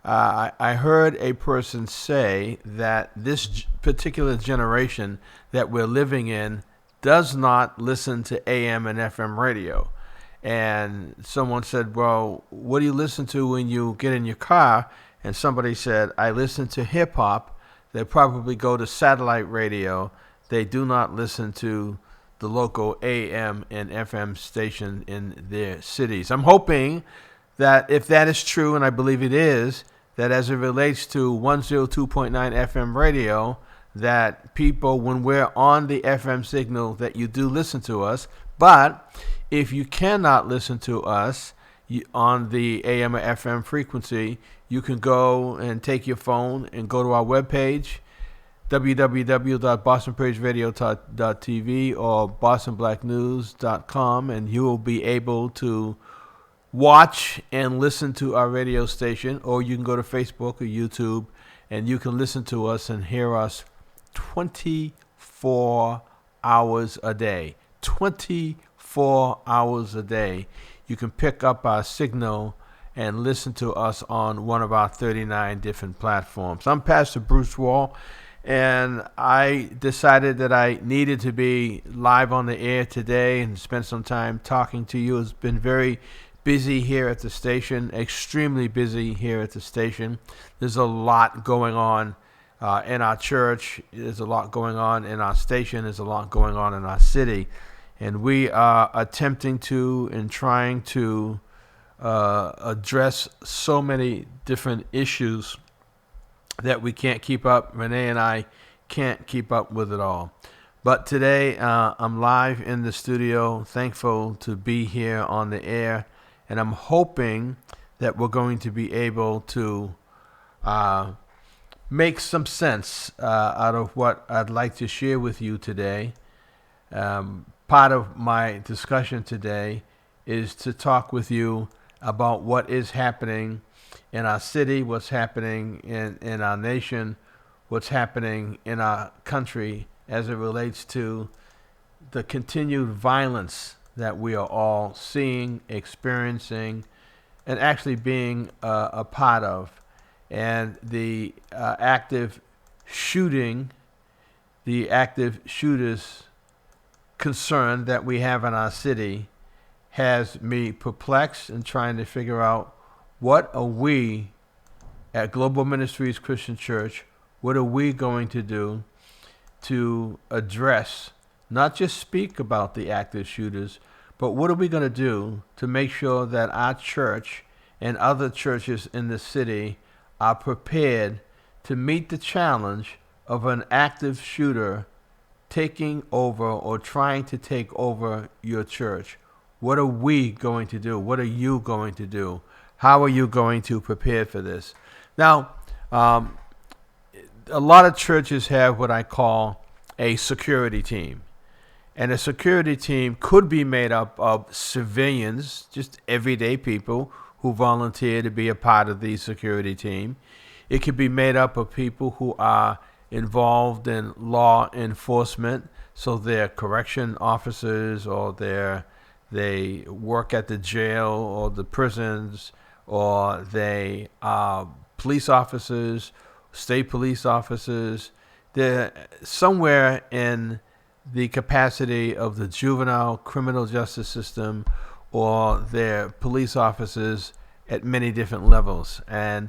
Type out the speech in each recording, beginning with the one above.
I heard a person say that this particular generation that we're living in does not listen to AM and FM radio. And someone said, well, what do you listen to when you get in your car? And somebody said, I listen to hip hop. They probably go to satellite radio. They do not listen to the local AM and FM station in their cities. I'm hoping that if that is true, and I believe it is, that as it relates to 102.9 FM radio, that people, when we're on the FM signal, that you do listen to us. But if you cannot listen to us on the AM or FM frequency, you can go and take your phone and go to our webpage, www.bostonpraiseradio.tv or bostonblacknews.com, and you will be able to watch and listen to our radio station, or you can go to Facebook or YouTube and you can listen to us and hear us 24 hours a day. 24 hours a day. You can pick up our signal and listen to us on one of our 39 different platforms. I'm Pastor Bruce Wall, and I decided that I needed to be live on the air today and spend some time talking to you. It's been very busy here at the station, extremely busy here at the station. There's a lot going on in our church. There's a lot going on in our station. There's a lot going on in our city. And we are attempting to and trying to address so many different issues that we can't keep up. Renee and I can't keep up with it all. But today I'm live in the studio, thankful to be here on the air. And I'm hoping that we're going to be able to make some sense out of what I'd like to share with you today. Part of my discussion today is to talk with you about what is happening in our city, what's happening in our nation, what's happening in our country as it relates to the continued violence that we are all seeing, experiencing, and actually being a part of. And the active shooters concern that we have in our city has me perplexed and trying to figure out what are we at Global Ministries Christian Church, what are we going to do to address, not just speak about the active shooters, but what are we going to do to make sure that our church and other churches in the city are prepared to meet the challenge of an active shooter taking over or trying to take over your church? What are we going to do? What are you going to do? How are you going to prepare for this? Now, a lot of churches have what I call a security team. And a security team could be made up of civilians, just everyday people who volunteer to be a part of the security team. It could be made up of people who are involved in law enforcement, so they're correction officers, or they work at the jail or the prisons, or they are police officers, state police officers. They're somewhere in the capacity of the juvenile criminal justice system, or they're police officers at many different levels. And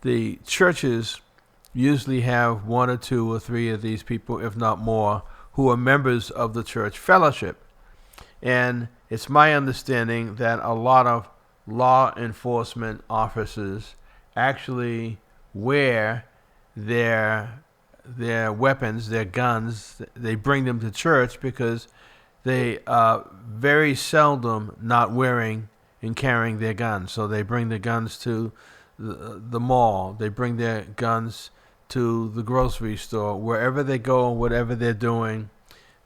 the churches usually have one or two or three of these people, if not more, who are members of the church fellowship. And it's my understanding that a lot of law enforcement officers actually wear their weapons, their guns. They bring them to church because they are very seldom not wearing and carrying their guns. So they bring the guns to the mall. They bring their guns to the grocery store. Wherever they go, whatever they're doing,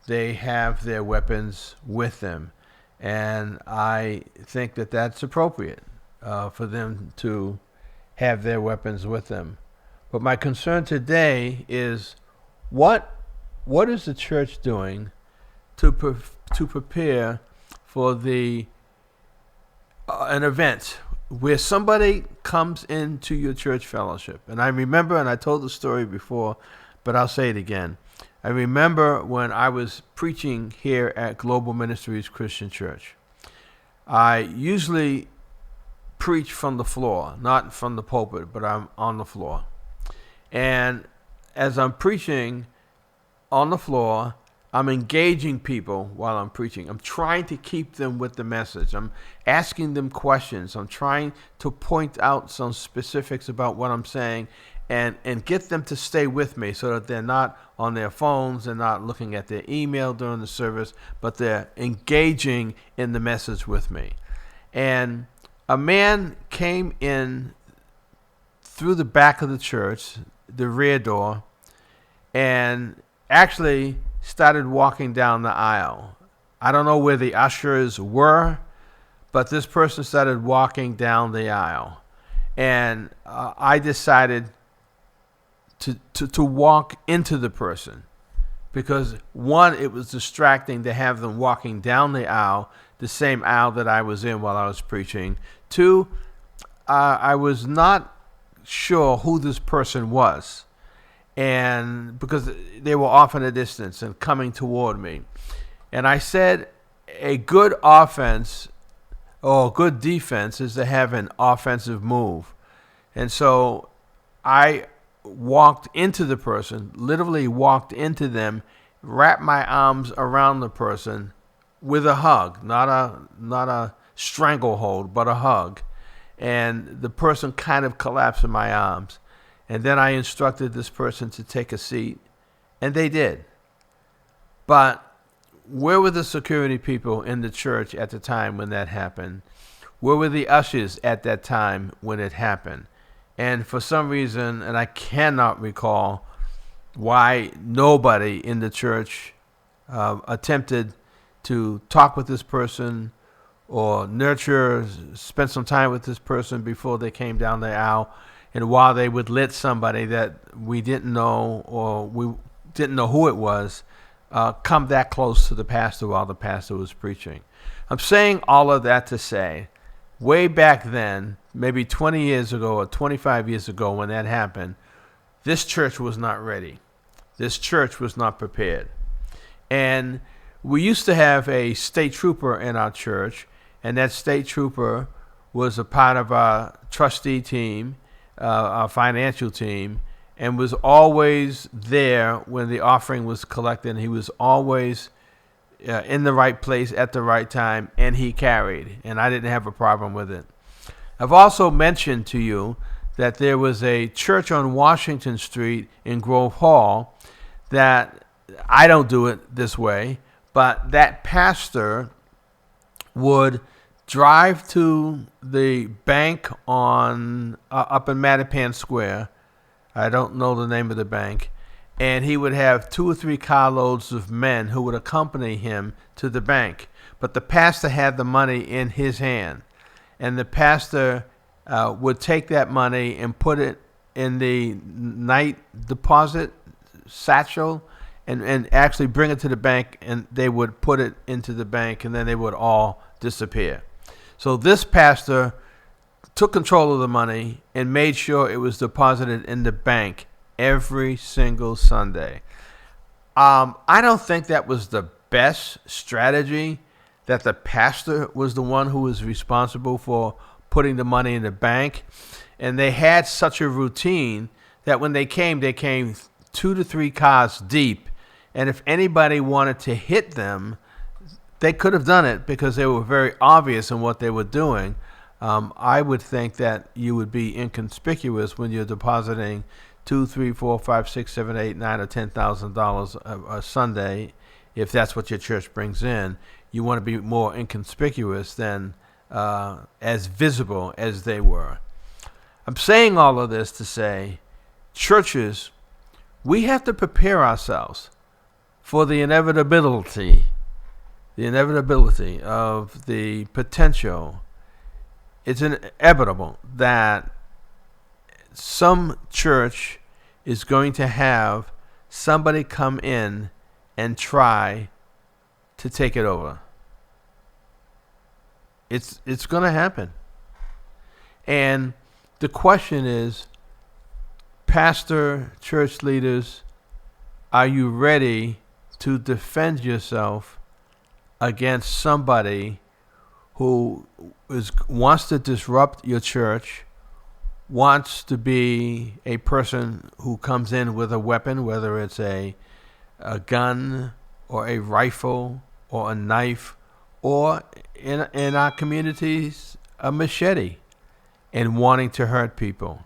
they have their weapons with them. And I think that that's appropriate for them to have their weapons with them. But my concern today is what is the church doing to prepare for an event where somebody comes into your church fellowship. And I remember, and I told the story before, but I'll say it again. I remember when I was preaching here at Global Ministries Christian Church. I usually preach from the floor, not from the pulpit, but I'm on the floor. And as I'm preaching on the floor, I'm engaging people while I'm preaching. I'm trying to keep them with the message. I'm asking them questions. I'm trying to point out some specifics about what I'm saying and get them to stay with me so that they're not on their phones, they're not looking at their email during the service, but they're engaging in the message with me. And a man came in through the back of the church, the rear door, and actually started walking down the aisle. I don't know where the ushers were, but this person started walking down the aisle. And I decided to walk into the person because, one, it was distracting to have them walking down the aisle, the same aisle that I was in while I was preaching. Two, I was not sure who this person was, and because they were off in a distance and coming toward me. And I said, a good offense or a good defense is to have an offensive move. And so I walked into the person, literally walked into them, wrapped my arms around the person with a hug, not a stranglehold, but a hug. And the person kind of collapsed in my arms. And then I instructed this person to take a seat, and they did. But where were the security people in the church at the time when that happened? Where were the ushers at that time when it happened? And for some reason, and I cannot recall why nobody in the church attempted to talk with this person or spend some time with this person before they came down the aisle, and while they would let somebody that we didn't know or we didn't know who it was come that close to the pastor while the pastor was preaching. I'm saying all of that to say, way back then, maybe 20 years ago or 25 years ago when that happened, this church was not ready. This church was not prepared. And we used to have a state trooper in our church, and that state trooper was a part of our trustee team, our financial team, and was always there when the offering was collected. He was always in the right place at the right time, and he carried, and I didn't have a problem with it. I've also mentioned to you that there was a church on Washington Street in Grove Hall that I don't do it this way, but that pastor would drive to the bank on up in Mattapan Square. I don't know the name of the bank. And he would have 2 or 3 carloads of men who would accompany him to the bank. But the pastor had the money in his hand. And the pastor would take that money and put it in the night deposit satchel and actually bring it to the bank, and they would put it into the bank, and then they would all disappear. So this pastor took control of the money and made sure it was deposited in the bank every single Sunday. I don't think that was the best strategy, that the pastor was the one who was responsible for putting the money in the bank. And they had such a routine that when they came 2 to 3 cars deep. And if anybody wanted to hit them, they could have done it because they were very obvious in what they were doing. I would think that you would be inconspicuous when you're depositing $2, $3, $4, $5, $6, $7, $8, $9, or $10,000 a Sunday. If that's what your church brings in, you want to be more inconspicuous than as visible as they were. I'm saying all of this to say, churches, we have to prepare ourselves for the inevitability of the potential. It's inevitable that some church is going to have somebody come in and try to take it over. It's going to happen. And the question is, pastor, church leaders, are you ready to defend yourself against somebody who wants to disrupt your church, wants to be a person who comes in with a weapon, whether it's a gun or a rifle or a knife, or in our communities, a machete, and wanting to hurt people?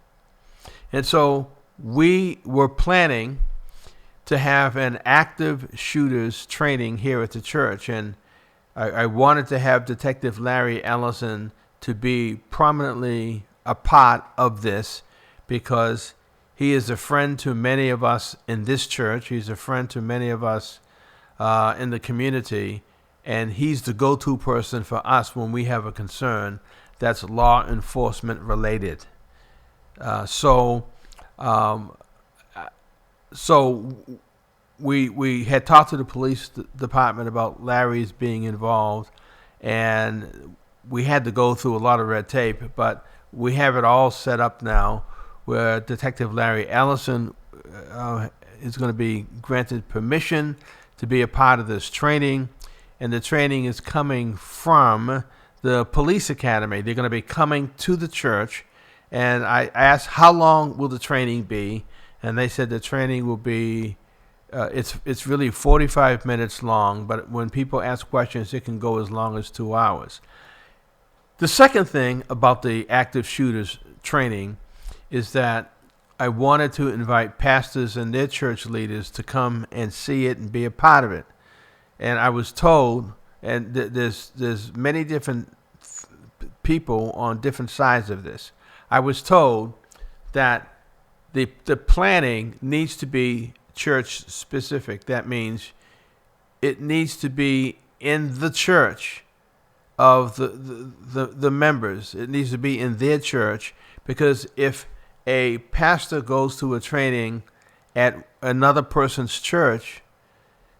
And so we were planning to have an active shooters training here at the church, and I wanted to have Detective Larry Ellison to be prominently a part of this, because he is a friend to many of us in this church. He's a friend to many of us in the community, and he's the go-to person for us when we have a concern that's law enforcement related. So we had talked to the police department about Larry's being involved, and we had to go through a lot of red tape, but we have it all set up now where Detective Larry Ellison is going to be granted permission to be a part of this training, and the training is coming from the police academy. They're going to be coming to the church, and I asked, how long will the training be? And they said the training will be, it's really 45 minutes long, but when people ask questions, it can go as long as 2 hours. The second thing about the active shooters training is that I wanted to invite pastors and their church leaders to come and see it and be a part of it. And I was told, and there's many different people on different sides of this. I was told that the planning needs to be church specific. That means it needs to be in the church of the members. It needs to be in their church, because if a pastor goes to a training at another person's church,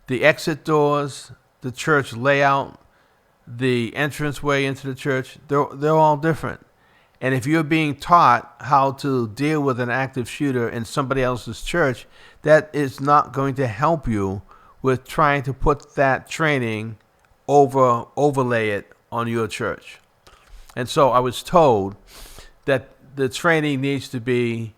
the exit doors, the church layout, the entranceway into the church, they're all different. And if you're being taught how to deal with an active shooter in somebody else's church, that is not going to help you with trying to put that training overlay it on your church. And so I was told that the training needs to be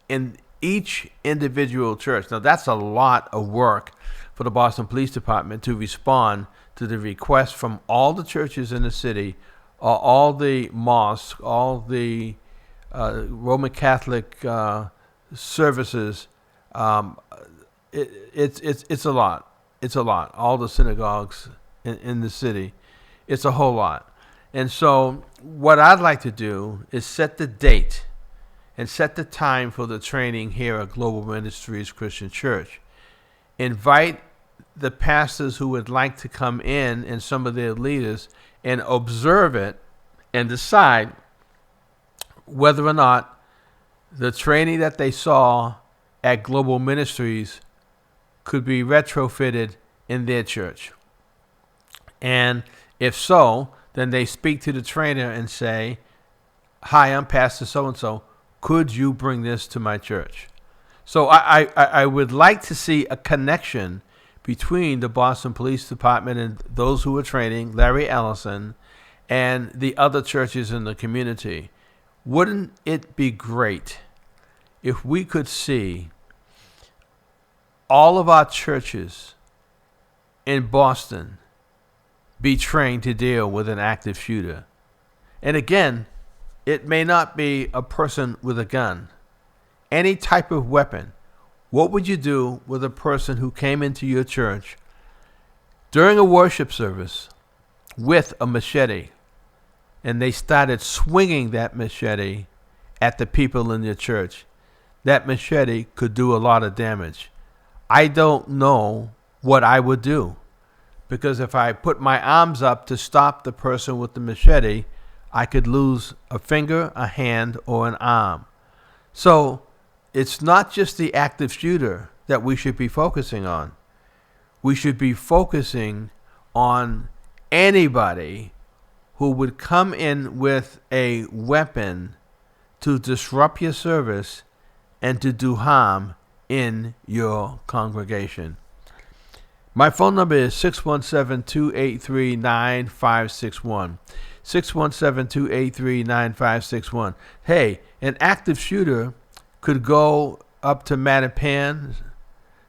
in each individual church. Now, that's a lot of work for the Boston Police Department to respond to the request from all the churches in the city, all the mosques, all the Roman Catholic services. It's a lot. It's a lot. All the synagogues in the city. It's a whole lot. And so what I'd like to do is set the date and set the time for the training here at Global Ministries Christian Church. Invite the pastors who would like to come in and some of their leaders and observe it and decide whether or not the training that they saw at Global Ministries could be retrofitted in their church. And if so, then they speak to the trainer and say, "Hi, I'm Pastor so-and-so. Could you bring this to my church?" So I would like to see a connection between the Boston Police Department and those who are training, Larry Ellison, and the other churches in the community. Wouldn't it be great if we could see all of our churches in Boston be trained to deal with an active shooter? And again, it may not be a person with a gun. Any type of weapon. What would you do with a person who came into your church during a worship service with a machete, and they started swinging that machete at the people in your church? That machete could do a lot of damage. I don't know what I would do, because if I put my arms up to stop the person with the machete, I could lose a finger, a hand, or an arm. So it's not just the active shooter that we should be focusing on. We should be focusing on anybody who would come in with a weapon to disrupt your service and to do harm in your congregation. My phone number is 617-283-9561. 617-283-9561. Hey, an active shooter could go up to Mattapan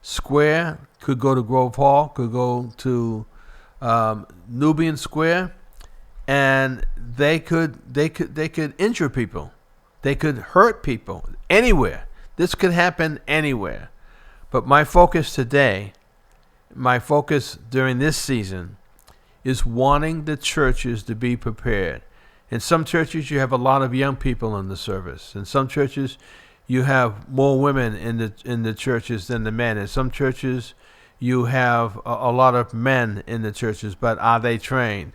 Square, could go to Grove Hall, could go to Nubian Square, and they could injure people. They could hurt people anywhere. This could happen anywhere. But my focus today, my focus during this season, is wanting the churches to be prepared. In some churches, you have a lot of young people in the service. In some churches, you have more women in the churches than the men. In some churches, you have a lot of men in the churches, but are they trained?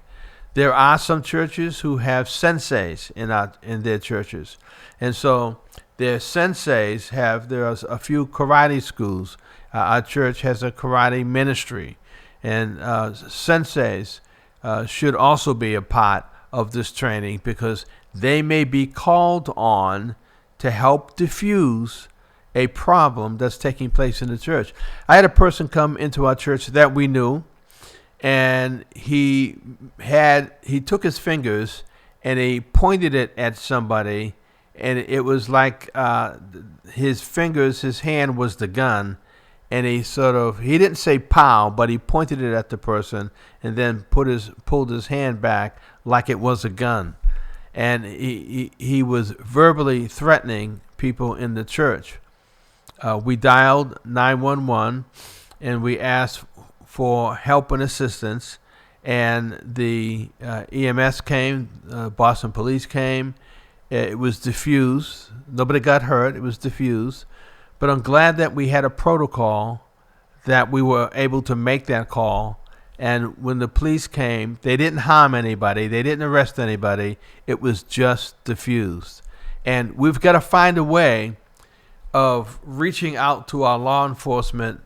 There are some churches who have senseis in their churches, and so their senseis there's a few karate schools. Our church has a karate ministry, and senseis should also be a part of this training because they may be called on to help diffuse a problem that's taking place in the church. I had a person come into our church that we knew, and he took his fingers and he pointed it at somebody, and it was like his hand was the gun, and he didn't say pow, but he pointed it at the person and then pulled his hand back like it was a gun, and he was verbally threatening people in the church. We dialed 911 and we asked for help and assistance, and the EMS came, Boston Police came. It was diffused. Nobody got hurt. It was diffused. But I'm glad that we had a protocol that we were able to make that call. And when the police came, they didn't harm anybody. They didn't arrest anybody. It was just diffused. And we've got to find a way of reaching out to our law enforcement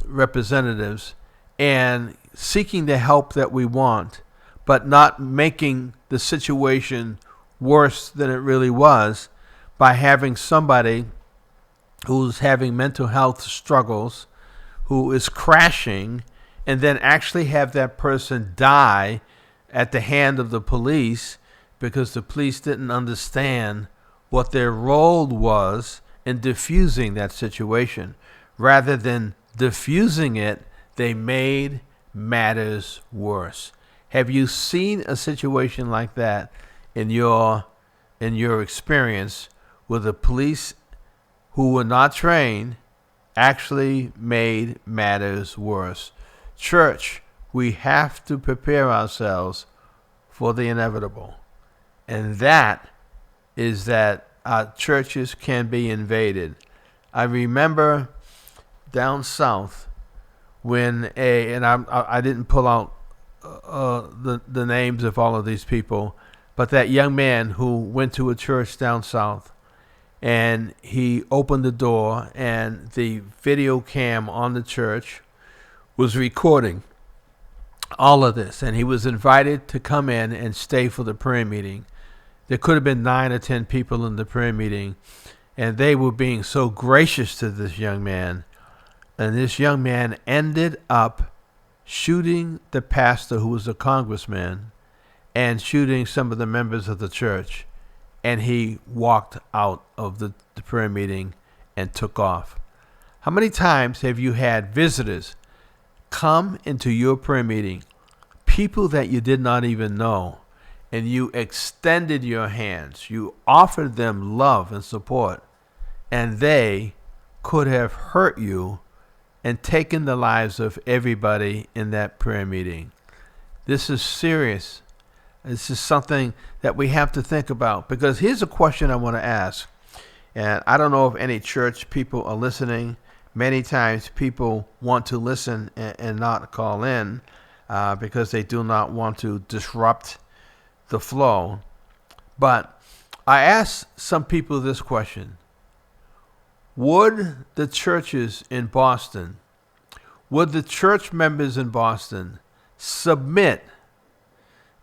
representatives and seeking the help that we want, but not making the situation worse than it really was by having somebody who's having mental health struggles, who is crashing, and then actually have that person die at the hand of the police because the police didn't understand what their role was in diffusing that situation. Rather than diffusing it, they made matters worse. Have you seen a situation like that in your experience where the police who were not trained actually made matters worse? Church, we have to prepare ourselves for the inevitable. And that is that our churches can be invaded. I remember down south when I didn't pull out the names of all of these people, but that young man who went to a church down south, and he opened the door and the video cam on the church was recording all of this, and he was invited to come in and stay for the prayer meeting. There could have been 9 or 10 people in the prayer meeting, and they were being so gracious to this young man. And this young man ended up shooting the pastor, who was a congressman, and shooting some of the members of the church. And he walked out of the prayer meeting and took off. How many times have you had visitors come into your prayer meeting, people that you did not even know, and you extended your hands, you offered them love and support, and they could have hurt you and taken the lives of everybody in that prayer meeting? This is serious. This is something that we have to think about, because here's a question I want to ask. And I don't know if any church people are listening. Many times people want to listen and not call in because they do not want to disrupt the flow. But I asked some people this question. Would the churches in Boston, would the church members in Boston submit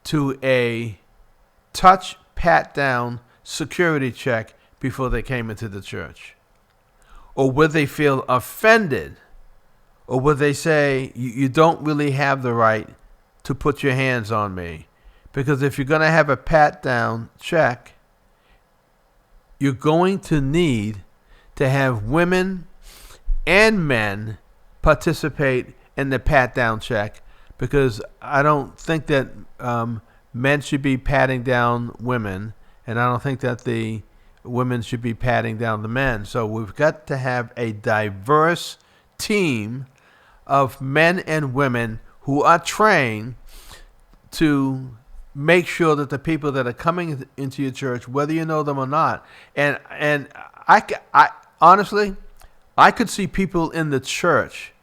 to a touch, pat down security check before they came into the church? Or would they feel offended? Or would they say, you don't really have the right to put your hands on me? Because if you're going to have a pat-down check, you're going to need to have women and men participate in the pat-down check, because I don't think that men should be patting down women, and I don't think that the women should be patting down the men. So we've got to have a diverse team of men and women who are trained to make sure that the people that are coming into your church, whether you know them or not, and I honestly, I could see people in the church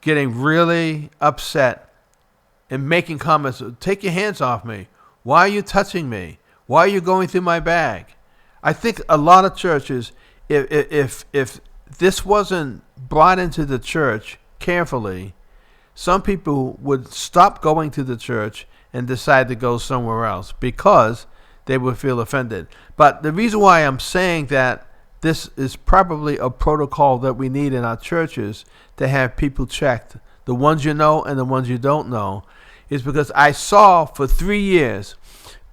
getting really upset and making comments, take your hands off me. Why are you touching me? Why are you going through my bag? I think a lot of churches, if this wasn't brought into the church carefully, some people would stop going to the church and decide to go somewhere else because they would feel offended. But the reason why I'm saying that this is probably a protocol that we need in our churches to have people checked, the ones you know and the ones you don't know, is because I saw for 3 years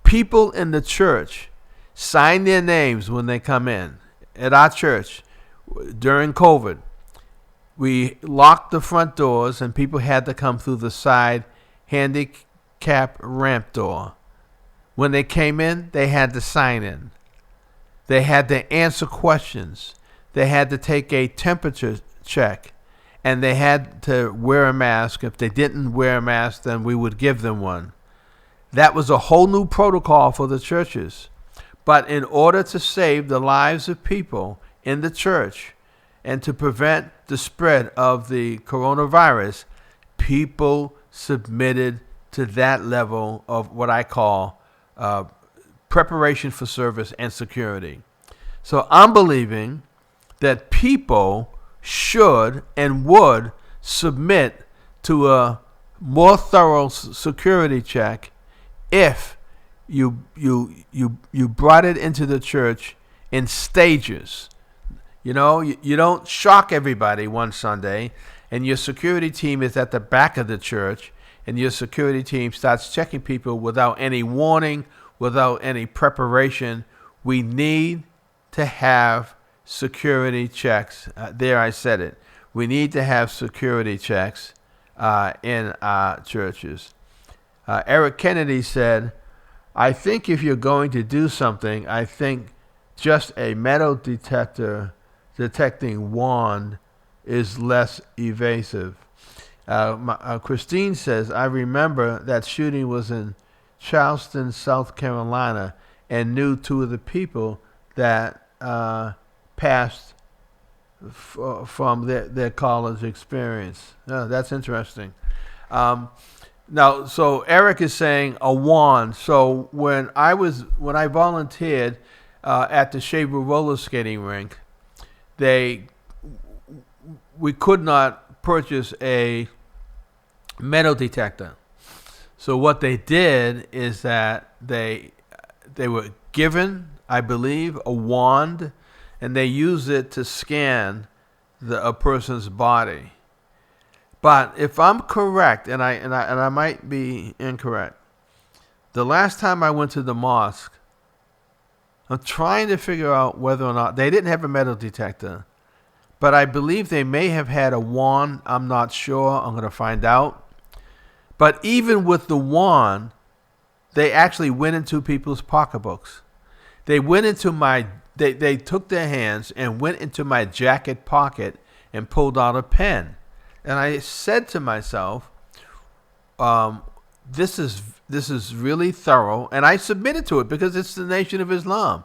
people in the church sign their names when they come in. At our church, during COVID, we locked the front doors and people had to come through the side handicap ramp door. When they came in, they had to sign in. They had to answer questions. They had to take a temperature check. And they had to wear a mask. If they didn't wear a mask, then we would give them one. That was a whole new protocol for the churches. But in order to save the lives of people in the church and to prevent the spread of the coronavirus, people submitted to that level of what I call preparation for service and security. So I'm believing that people should and would submit to a more thorough security check if you brought it into the church in stages. You know, you don't shock everybody one Sunday and your security team is at the back of the church and your security team starts checking people without any warning, without any preparation. We need to have security checks. There, I said it. We need to have security checks in our churches. Eric Kennedy said, I think if you're going to do something, I think just a metal detecting wand is less evasive. Christine says, I remember that shooting was in Charleston, South Carolina, and knew two of the people that passed from their college experience. That's interesting. Now, so Eric is saying a wand. So when I volunteered at the Shaver roller skating rink, we could not purchase a metal detector. So what they did is that they were given, I believe, a wand, and they used it to scan a person's body. But if I'm correct, and I might be incorrect, the last time I went to the mosque, I'm trying to figure out whether or not they didn't have a metal detector, but I believe they may have had a wand. I'm not sure. I'm going to find out. But even with the wand, they actually went into people's pocketbooks. They went into they took their hands and went into my jacket pocket and pulled out a pen. And I said to myself, this is really thorough. And I submitted to it because it's the Nation of Islam.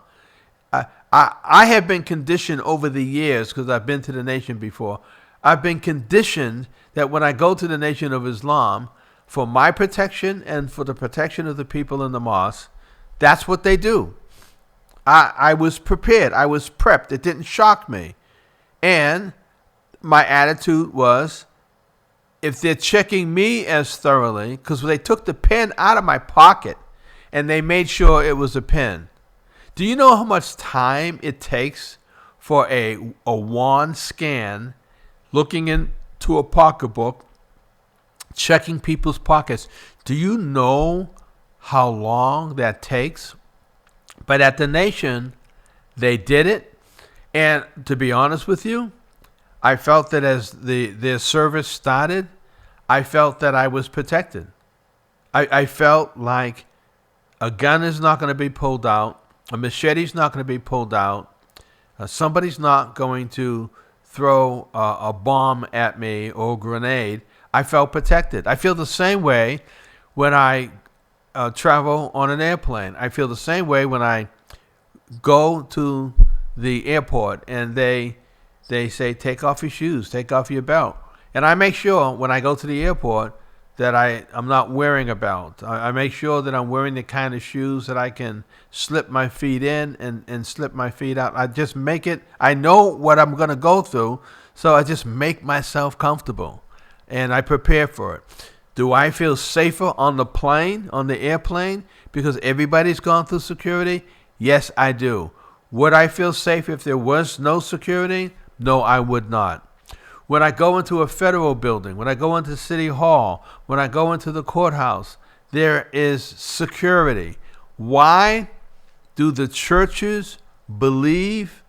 I have been conditioned over the years, because I've been to the nation before. I've been conditioned that when I go to the Nation of Islam, for my protection and for the protection of the people in the mosque, that's what they do. I was prepared. I was prepped. It didn't shock me. And my attitude was, if they're checking me as thoroughly, because they took the pen out of my pocket and they made sure it was a pen. Do you know how much time it takes for a wand scan, looking into a pocketbook, checking people's pockets? Do you know how long that takes? But at the Nation, they did it. And to be honest with you, I felt that as their service started, I felt that I was protected. I felt like a gun is not going to be pulled out. A machete's not going to be pulled out. Somebody's not going to throw a bomb at me or a grenade. I felt protected. I feel the same way when I travel on an airplane. I feel the same way when I go to the airport and they say, take off your shoes, take off your belt. And I make sure when I go to the airport that I'm not wearing a belt. I make sure that I'm wearing the kind of shoes that I can slip my feet in and slip my feet out. I just make it, I know what I'm going to go through, so I just make myself comfortable. And I prepare for it. Do I feel safer on the plane, on the airplane, because everybody's gone through security? Yes, I do. Would I feel safe if there was no security? No, I would not. When I go into a federal building, when I go into City Hall, when I go into the courthouse, there is security. Why do the churches believe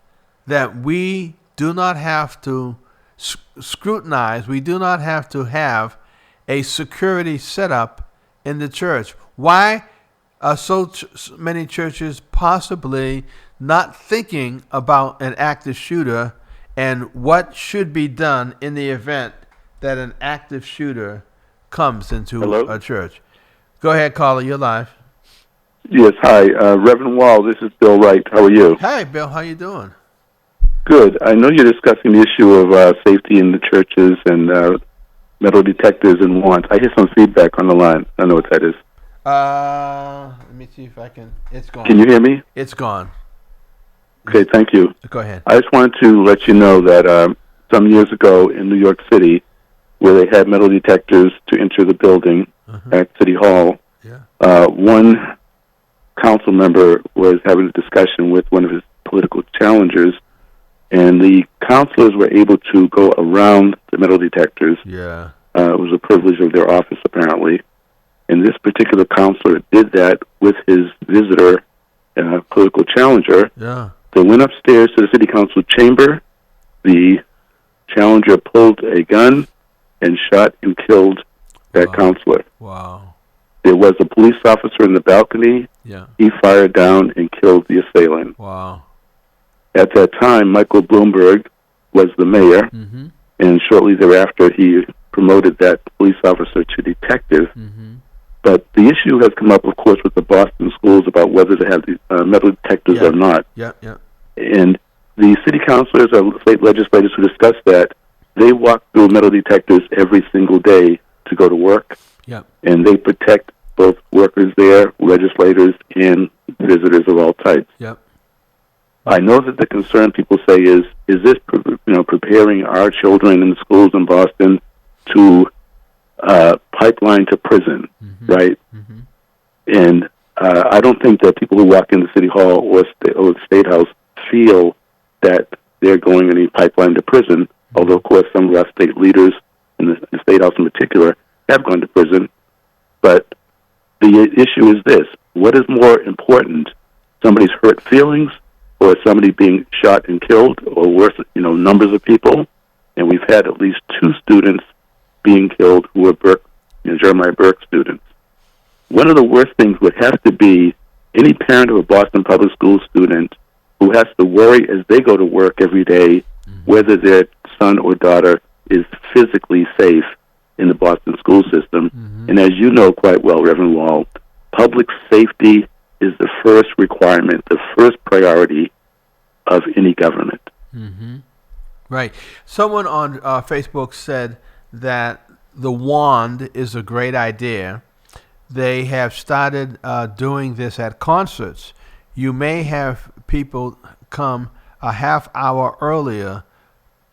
that we do not have to scrutinize, we do not have to have a security setup in the church? Why are so many churches possibly not thinking about an active shooter and what should be done in the event that an active shooter comes into a church? Go ahead, caller. You're live. Yes, hi. Reverend Wall, this is Bill Wright. How are you? Hi, Bill. How you doing? Good. I know you're discussing the issue of safety in the churches and metal detectors and wands. I hear some feedback on the line. I don't know what that is. Let me see if I can. It's gone. Can you hear me? It's gone. Okay, thank you. Go ahead. I just wanted to let you know that some years ago in New York City, where they had metal detectors to enter the building at City Hall, one council member was having a discussion with one of his political challengers, and the counselors were able to go around the metal detectors. Yeah. It was a privilege of their office, apparently. And this particular counselor did that with his visitor, political challenger. Yeah. They went upstairs to the city council chamber. The challenger pulled a gun and shot and killed that counselor. Wow. There was a police officer in the balcony. Yeah. He fired down and killed the assailant. Wow. At that time, Michael Bloomberg was the mayor, and shortly thereafter he promoted that police officer to detective. But the issue has come up, of course, with the Boston schools about whether to have these metal detectors or not. Yeah, yeah. And the city councilors or state legislators who discuss that, they walk through metal detectors every single day to go to work. Yeah. And they protect both workers there, legislators, and visitors of all types. Yep. I know that the concern people say is this preparing our children in the schools in Boston to pipeline to prison, right? And I don't think that people who walk into City Hall or the State House feel that they're going any pipeline to prison, although, of course, some of our state leaders, in the State House in particular, have gone to prison. But the issue is this: what is more important, somebody's hurt feelings or somebody being shot and killed, or worse, numbers of people? And we've had at least 2 students being killed who were Jeremiah Burke students. One of the worst things would have to be any parent of a Boston Public School student who has to worry as they go to work every day whether their son or daughter is physically safe in the Boston school system. And as you know quite well, Reverend Wall, public safety is the first requirement, the first priority of any government. Right. Someone on Facebook said that the wand is a great idea. They have started doing this at concerts. You may have people come a half hour earlier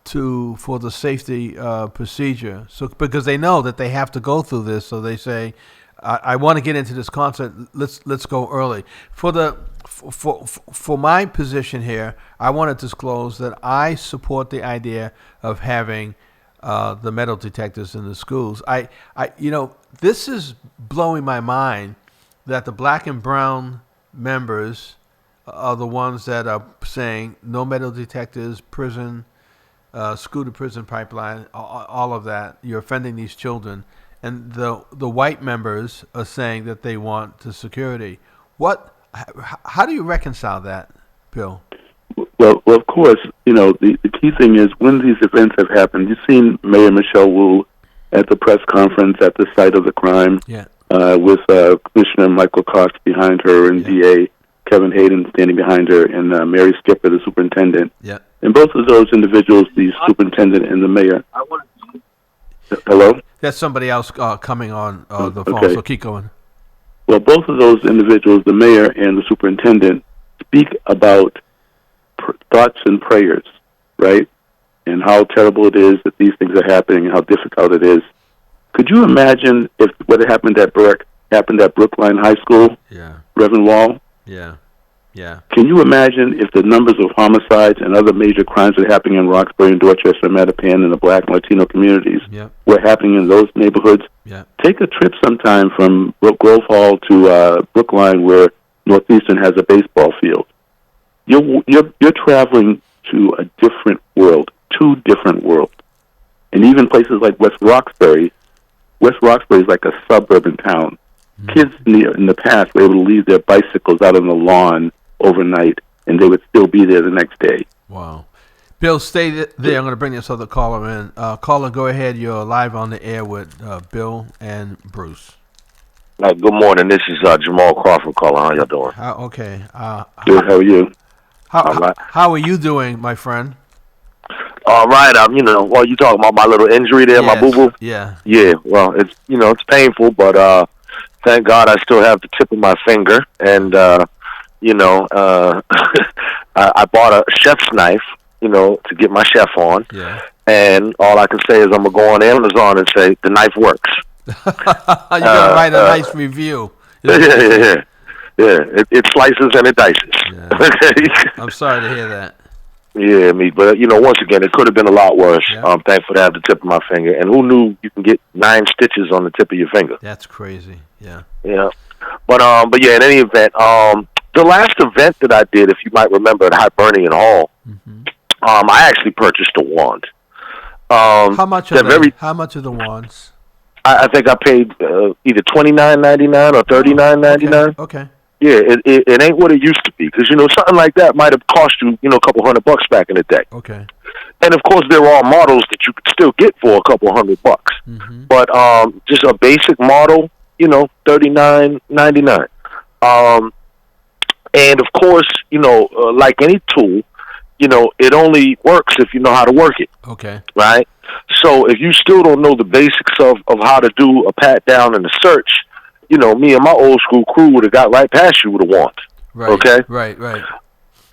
for the safety procedure. So because they know that they have to go through this, so they say, I want to get into this concert. Let's go early. For my position here, I want to disclose that I support the idea of having the metal detectors in the schools. This is blowing my mind that the black and brown members are the ones that are saying no metal detectors, prison, school to prison pipeline, all of that. You're offending these children. And the white members are saying that they want the security. How do you reconcile that, Bill? Well, of course, the key thing is when these events have happened, you've seen Mayor Michelle Wu at the press conference at the site of the crime, with Commissioner Michael Cox behind her and DA Kevin Hayden standing behind her, and Mary Skipper, the superintendent. Yeah. And both of those individuals, the superintendent and the mayor. Hello? That's somebody else coming on the phone, okay. So keep going. Well, both of those individuals, the mayor and the superintendent, speak about thoughts and prayers, right? And how terrible it is that these things are happening and how difficult it is. Could you imagine if what happened at Brookline High School, Reverend Wall? Yeah. Can you imagine if the numbers of homicides and other major crimes that are happening in Roxbury and Dorchester, Mattapan, and the black and Latino communities were happening in those neighborhoods? Yeah. Take a trip sometime from Grove Hall to Brookline, where Northeastern has a baseball field. You're traveling to a different world, two different worlds. And even places like West Roxbury is like a suburban town. Mm-hmm. Kids in the past were able to leave their bicycles out on the lawn overnight, and they would still be there the next day. Wow. Bill, stay there. I'm going to bring this other caller in. Caller, go ahead. You're live on the air with Bill and Bruce. Good morning. This is Jamal Crawford calling. How y'all doing? Okay. Good. How are you? How are you doing, my friend? All right. You talking about my little injury there, my boo-boo? Yeah. Yeah. Well, it's painful, but thank God I still have the tip of my finger, and I bought a chef's knife, to get my chef on. Yeah. And all I can say is I'm gonna go on Amazon and say the knife works. You're gonna write a nice review. Yeah. It slices and it dices. Yeah. I'm sorry to hear that. Yeah, but once again, it could have been a lot worse. Yeah. I'm thankful to have the tip of my finger, and who knew you can get 9 stitches on the tip of your finger? That's crazy. Yeah. Yeah, but yeah. In any event, the last event that I did, if you might remember, at Hibernian Hall, I actually purchased a wand. How much are the wands? I think I paid either $29.99 or $39.99. Okay. Yeah, it ain't what it used to be, because something like that might have cost you a couple $100 back in the day. Okay. And of course there are models that you could still get for a couple $100. Mm-hmm. But just a basic model, $39.99. And of course, like any tool, it only works if you know how to work it. Okay. Right? So if you still don't know the basics of how to do a pat down and a search, me and my old school crew would have got right past you with a wand. Right. Okay? Right.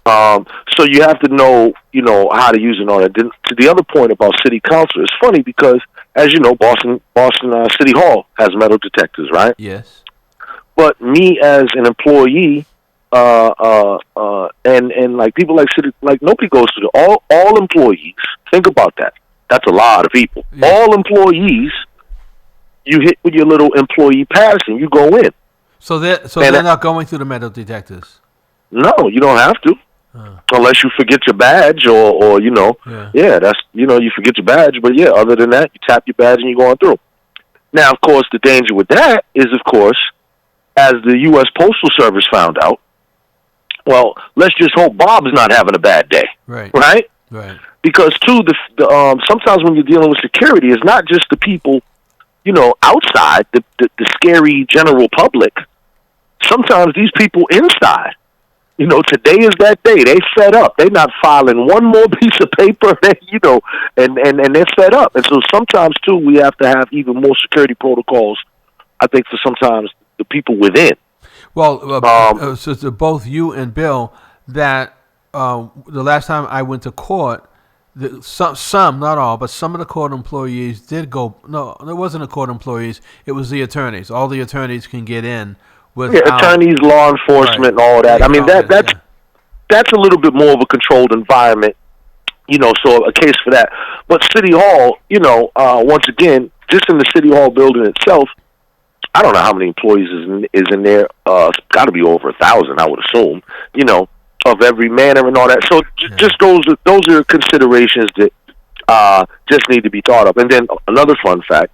So you have to know, how to use it and all that. To the other point about city council, it's funny because, as you know, Boston City Hall has metal detectors, right? Yes. But me as an employee, and like people nobody goes to all employees. Think about that. That's a lot of people. Yeah. All employees, you hit with your little employee pass and you go in. So they're not going through the metal detectors. No, you don't have to. Unless you forget your badge or that's you forget your badge, but other than that, you tap your badge and you're going through. Now, of course, the danger with that is, of course, as the U.S. Postal Service found out, well, let's just hope Bob's not having a bad day. Right. Because too, sometimes when you're dealing with security, it's not just the people, outside, the scary general public. Sometimes these people inside, today is that day. They fed up. They're not filing one more piece of paper, and they're fed up. And so sometimes too, we have to have even more security protocols, I think, for sometimes the people within. Well, so both you and Bill, that the last time I went to court, some, not all, but some of the court employees did go. No, it wasn't the court employees. It was the attorneys. All the attorneys can get in without attorneys, law enforcement, and all that. I mean, that's a little bit more of a controlled environment, so a case for that. But City Hall, once again, just in the City Hall building itself, I don't know how many employees is in there. It's got to be over 1,000, I would assume, of every manner and all that. So just those are considerations that just need to be thought of. And then another fun fact,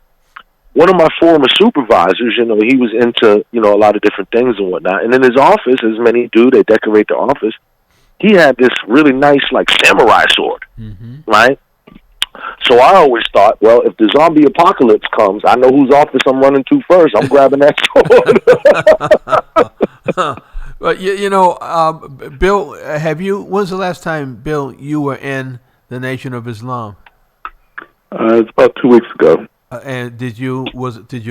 one of my former supervisors, he was into, a lot of different things and whatnot. And in his office, as many do, they decorate the office. He had this really nice, like, samurai sword, right? So I always thought, well, if the zombie apocalypse comes, I know whose office I'm running to first. I'm grabbing that sword. But, Bill, when's the last time, Bill, you were in the Nation of Islam? It's about 2 weeks ago. And did you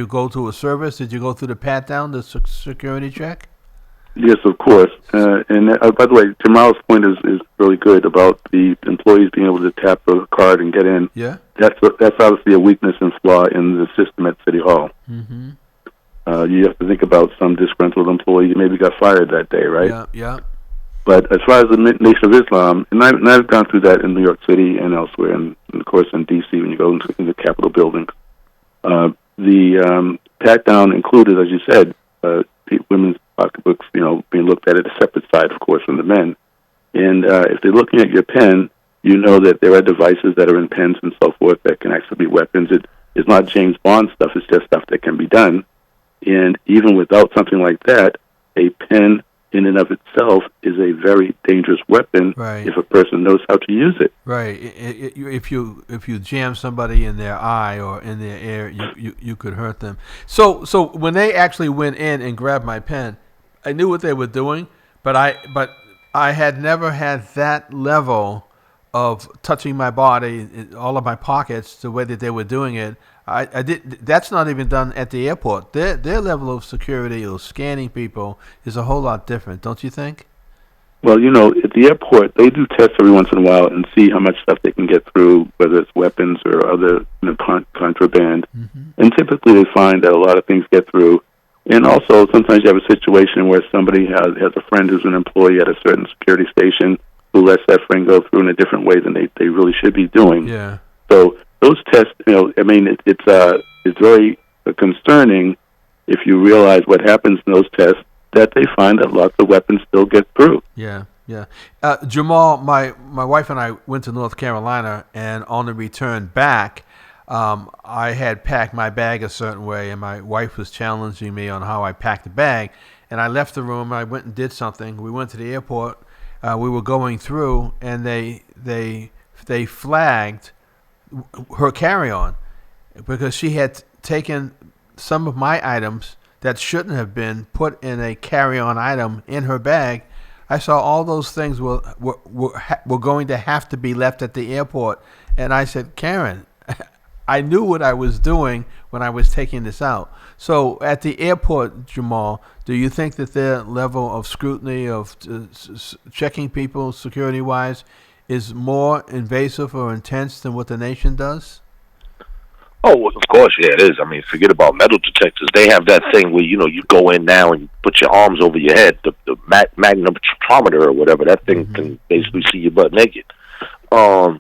go to a service? Did you go through the pat-down, the security check? Yes, of course. And by the way, Jamal's point is really good about the employees being able to tap a card and get in. Yeah. That's obviously a weakness and flaw in the system at City Hall. Mm-hmm. You have to think about some disgruntled employee who maybe got fired that day, right? Yeah, yeah. But as far as the Nation of Islam, and I've gone through that in New York City and elsewhere, and of course in D.C. when you go into the Capitol building. The pat-down included, as you said, women's pocketbooks, being looked at a separate side, of course, from the men. And if they're looking at your pen, you know that there are devices that are in pens and so forth that can actually be weapons. It's not James Bond stuff. It's just stuff that can be done. And even without something like that, a pen in and of itself is a very dangerous weapon if a person knows how to use it. Right. If you jam somebody in their eye or in their ear, you could hurt them. So when they actually went in and grabbed my pen, I knew what they were doing, but I had never had that level of touching my body, all of my pockets, the way that they were doing it. I did. That's not even done at the airport. Their level of security or scanning people is a whole lot different, don't you think? Well, at the airport, they do tests every once in a while and see how much stuff they can get through, whether it's weapons or other contraband. Mm-hmm. And typically they find that a lot of things get through. And also, sometimes you have a situation where somebody has a friend who's an employee at a certain security station who lets that friend go through in a different way than they really should be doing. Yeah. So those tests, it's very concerning if you realize what happens in those tests, that they find that lots of weapons still get through. Yeah, yeah. Jamal, my wife and I went to North Carolina, and on the return back, I had packed my bag a certain way, and my wife was challenging me on how I packed the bag. And I left the room, I went and did something. We went to the airport. We were going through, and they flagged her carry-on because she had taken some of my items that shouldn't have been put in a carry-on item in her bag. I saw all those things were going to have to be left at the airport, and I said, Karen, I knew what I was doing when I was taking this out. So at the airport, Jamal, do you think that their level of scrutiny of checking people security-wise is more invasive or intense than what the nation does? Oh, well, of course, yeah, it is. I mean, forget about metal detectors. They have that thing where, you go in now and you put your arms over your head, the magnetometer or whatever. That thing can basically see your butt naked. I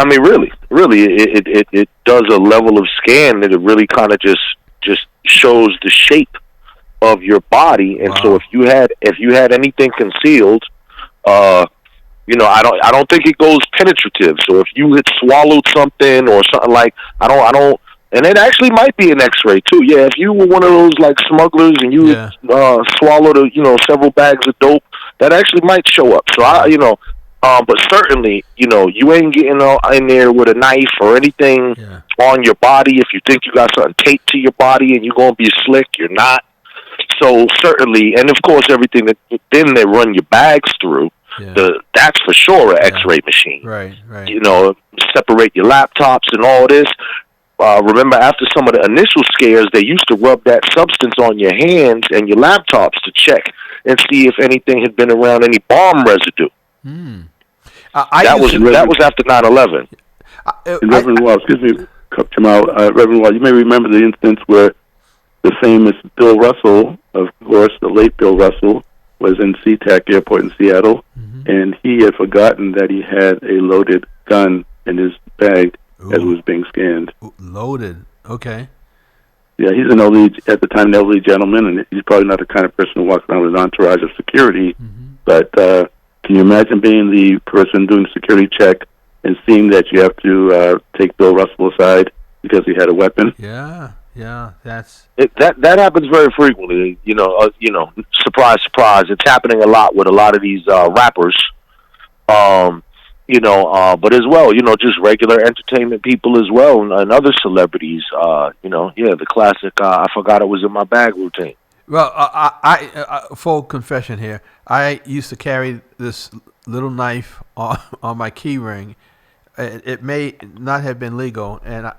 mean, really, it does a level of scan that it really kind of just shows the shape of your body. And so if you had anything concealed, I don't think it goes penetrative. So if you had swallowed something or something like, I don't, and it actually might be an X-ray too. Yeah, if you were one of those like smugglers and you swallowed several bags of dope, that actually might show up. So but certainly, you ain't getting in there with a knife or anything on your body. If you think you got something taped to your body and you're gonna be slick, you're not. So certainly, and of course, everything that then they run your bags through. Yeah. That's for sure an X-ray machine. Right. Separate your laptops and all this. Remember, after some of the initial scares, they used to rub that substance on your hands and your laptops to check and see if anything had been around, any bomb residue. That was after 9/11. Reverend Wall, excuse me, Jamal, Reverend Wall, you may remember the instance where the famous Bill Russell, of course, the late Bill Russell, was in SeaTac Airport in Seattle, and he had forgotten that he had a loaded gun in his bag as it was being scanned. Loaded, okay. Yeah, he's an elderly gentleman, and he's probably not the kind of person who walks around with an entourage of security. But can you imagine being the person doing the security check and seeing that you have to take Bill Russell aside because he had a weapon? Yeah, that's that happens very frequently. Surprise, surprise. It's happening a lot with a lot of these rappers. But as well, just regular entertainment people as well, and other celebrities. The classic. I forgot it was in my bag routine. Well, I full confession here. I used to carry this little knife on my key ring. It may not have been legal, and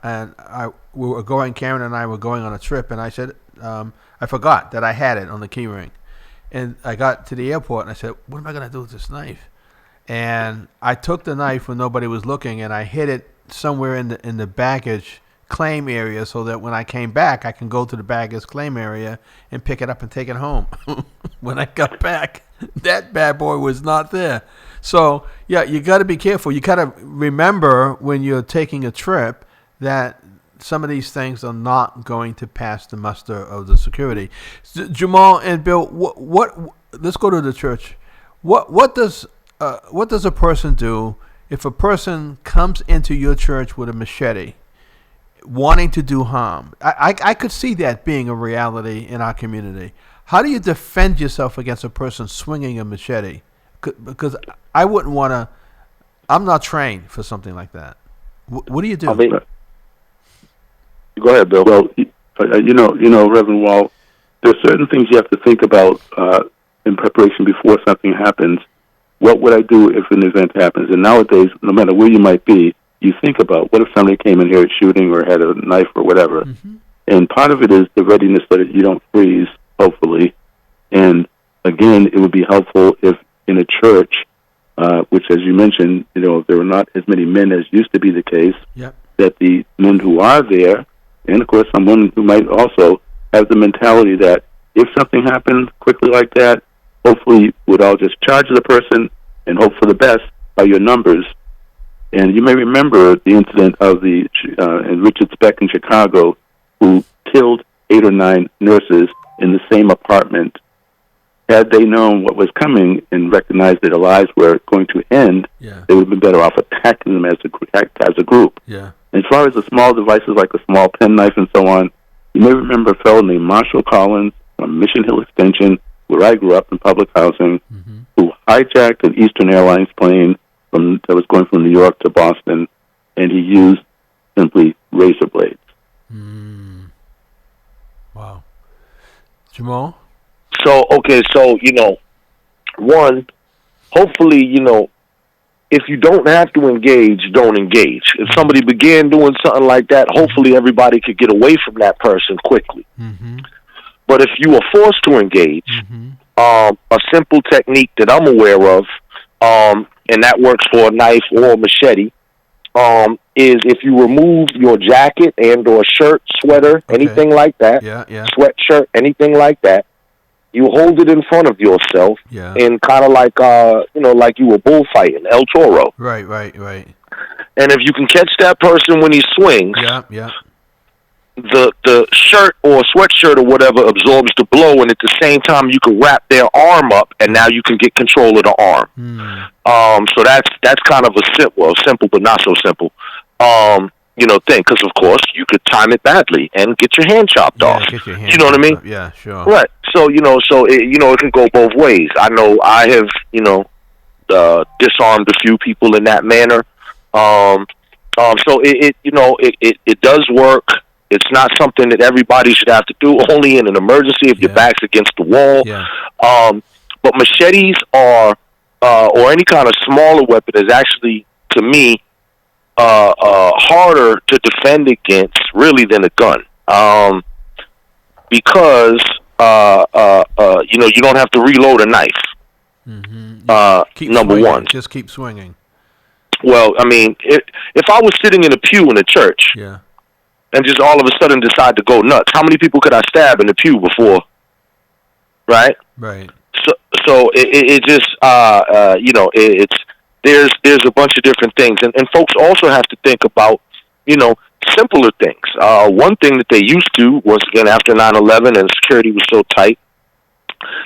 Karen and I were going on a trip, and I said, I forgot that I had it on the key ring. And I got to the airport, and I said, what am I going to do with this knife? And I took the knife when nobody was looking, and I hid it somewhere in the baggage claim area so that when I came back, I can go to the baggage claim area and pick it up and take it home. When I got back, that bad boy was not there. So, yeah, you got to be careful. You got to remember when you're taking a trip that some of these things are not going to pass the muster of the security. Jamal and Bill, what let's go to the church. What does a person do if a person comes into your church with a machete, wanting to do harm? I could see that being a reality in our community. How do you defend yourself against a person swinging a machete? Because I wouldn't want to. I'm not trained for something like that. What do you do? Go ahead, Bill. Well, Reverend Wall, there are certain things you have to think about in preparation before something happens. What would I do if an event happens? And nowadays, no matter where you might be, you think about what if somebody came in here shooting or had a knife or whatever. And part of it is the readiness so that you don't freeze, hopefully. And again, it would be helpful if in a church, which, as you mentioned, there are not as many men as used to be the case, that the men who are there, and of course some women who might also have the mentality that if something happens quickly like that, hopefully would all just charge the person and hope for the best by your numbers. And you may remember the incident of Richard Speck in Chicago, who killed 8 or 9 nurses in the same apartment. Had they known what was coming and recognized that their lives were going to end, they would have been better off attacking them as a group. As far as the small devices like a small penknife and so on, you may remember a fellow named Marshall Collins from Mission Hill Extension, where I grew up in public housing, who hijacked an Eastern Airlines plane that was going from New York to Boston, and he used simply razor blades. Wow. Jamal? One, hopefully, if you don't have to engage, don't engage. If somebody began doing something like that, hopefully everybody could get away from that person quickly. But if you are forced to engage, a simple technique that I'm aware of, and that works for a knife or a machete, is if you remove your jacket and or shirt, sweater, anything like that, sweatshirt, anything like that, you hold it in front of yourself, and kind of like like you were bullfighting, El Toro. Right. And if you can catch that person when he swings, the shirt or sweatshirt or whatever absorbs the blow, and at the same time you can wrap their arm up, and now you can get control of the arm. So that's kind of a simple but not so simple thing, because of course you could time it badly and get your hand chopped off. You know what I mean? Yeah, sure. Right. So it can go both ways. I know I have disarmed a few people in that manner. So it does work. It's not something that everybody should have to do, only in an emergency if your back's against the wall. But machetes are, or any kind of smaller weapon, is actually, to me, harder to defend against, really, than a gun. Because, you don't have to reload a knife. Keep number swinging. one. Just keep swinging. Well, I mean, if I was sitting in a pew in a church Yeah. and just all of a sudden decide to go nuts, how many people could I stab in the pew before? Right. Right. So it just it's there's a bunch of different things, and folks also have to think about simpler things. One thing that they used to, once again, after 9/11 and security was so tight,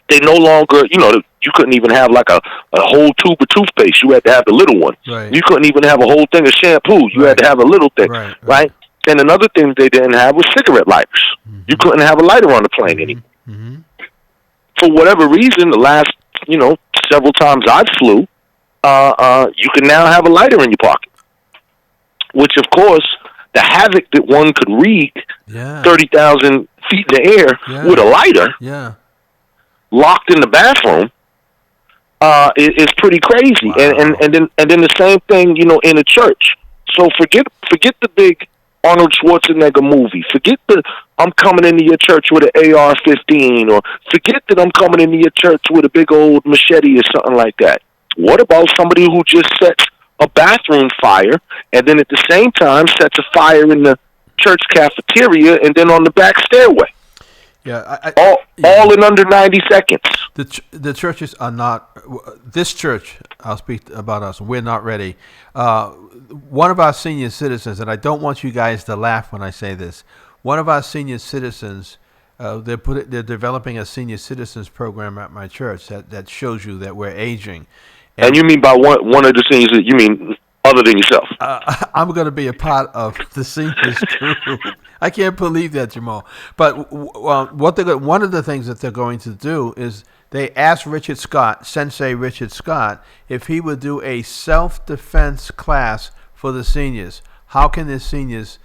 they no longer, you couldn't even have like a whole tube of toothpaste. You had to have the little one. Right. You couldn't even have a whole thing of shampoo. You had to have a little thing, right? And another thing they didn't have was cigarette lighters. Mm-hmm. You couldn't have a lighter on the plane anymore. Mm-hmm. For whatever reason, the last, several times I flew, you can now have a lighter in your pocket, which, of course, the havoc that one could wreak 30,000 feet in the air with a lighter locked in the bathroom is pretty crazy. Wow. And then the same thing, in a church. So forget the big Arnold Schwarzenegger movie. Forget the I'm coming into your church with an AR-15, or forget that I'm coming into your church with a big old machete or something like that. What about somebody who just sets a bathroom fire and then at the same time sets a fire in the church cafeteria and then on the back stairway? Yeah, all in under 90 seconds. The churches are not. This church, I'll speak about us. We're not ready. One of our senior citizens, and I don't want you guys to laugh when I say this. One of our senior citizens, they're developing a senior citizens program at my church that shows you that we're aging. And you mean by one of the seniors? You mean other than yourself? I'm going to be a part of the seniors group. I can't believe that, Jamal. But one of the things that they're going to do is they asked Richard Scott, Sensei Richard Scott, if he would do a self-defense class for the seniors. How can the seniors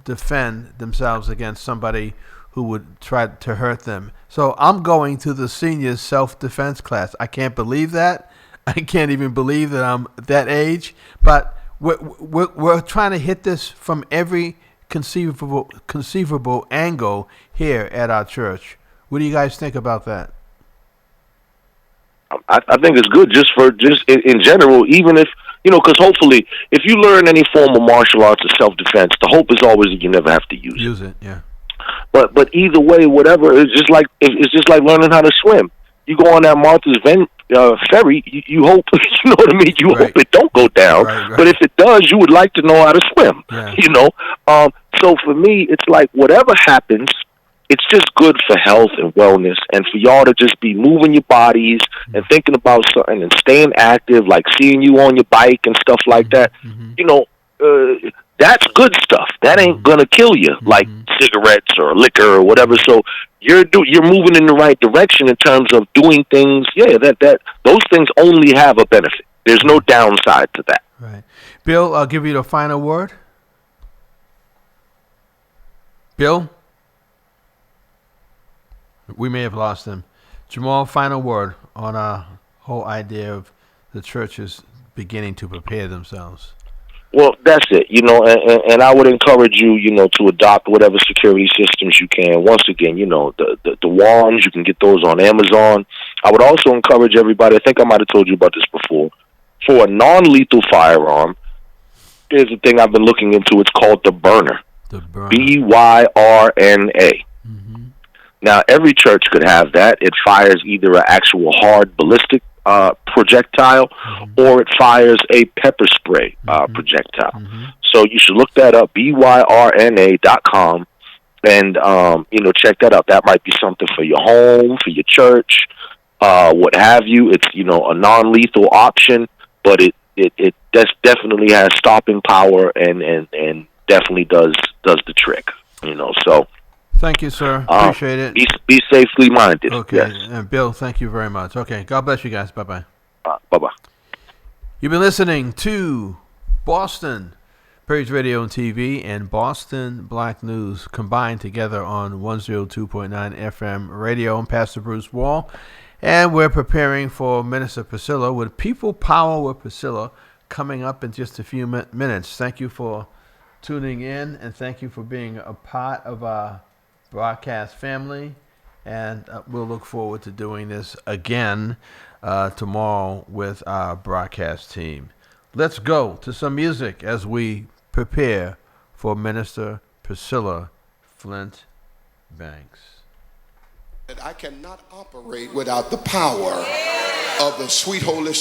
defend themselves against somebody who would try to hurt them? So I'm going to the seniors self-defense class. I can't believe that. I can't even believe that I'm that age. But we're trying to hit this from every conceivable angle here at our church. What do you guys think about that? I think it's good just in general, even if, because hopefully if you learn any form of martial arts or self-defense, the hope is always that you never have to use it. Yeah. But either way, whatever, it's just like learning how to swim. You go on that Martha's Ferry, you hope, you know what I mean? You hope it don't go down. Right. But if it does, you would like to know how to swim, So for me, it's like whatever happens, it's just good for health and wellness, and for y'all to just be moving your bodies and thinking about something and staying active, like seeing you on your bike and stuff like that. Mm-hmm. That's good stuff. That ain't gonna kill you like cigarettes or liquor or whatever. So you're moving in the right direction in terms of doing things. Yeah, that those things only have a benefit. There's no downside to that. Right, Bill. I'll give you the final word. Bill. We may have lost him. Jamal, final word on our whole idea of the churches beginning to prepare themselves. Well, that's it, and I would encourage you, to adopt whatever security systems you can. Once again, the wands, you can get those on Amazon. I would also encourage everybody, I think I might have told you about this before, for a non-lethal firearm, there's a thing I've been looking into. It's called the Burner. BYRNA. Now, every church could have that. It fires either an actual hard ballistic projectile or it fires a pepper spray projectile. So you should look that up, byrna.com, and, check that out. That might be something for your home, for your church, what have you. It's, a non-lethal option, but it definitely has stopping power and definitely does the trick, so. Thank you, sir. Appreciate it. Be safely minded. Okay. Yes. And Bill, thank you very much. Okay. God bless you guys. Bye-bye. Bye-bye. You've been listening to Boston Praise Radio and TV and Boston Black News combined together on 102.9 FM radio. I'm Pastor Bruce Wall, and we're preparing for Minister Priscilla with People Power with Priscilla coming up in just a few minutes. Thank you for tuning in, and thank you for being a part of our broadcast family, and we'll look forward to doing this again tomorrow with our broadcast team. let's go to some music as we prepare for Minister Priscilla Flint Banks. I cannot operate without the power of the sweet Holy Spirit.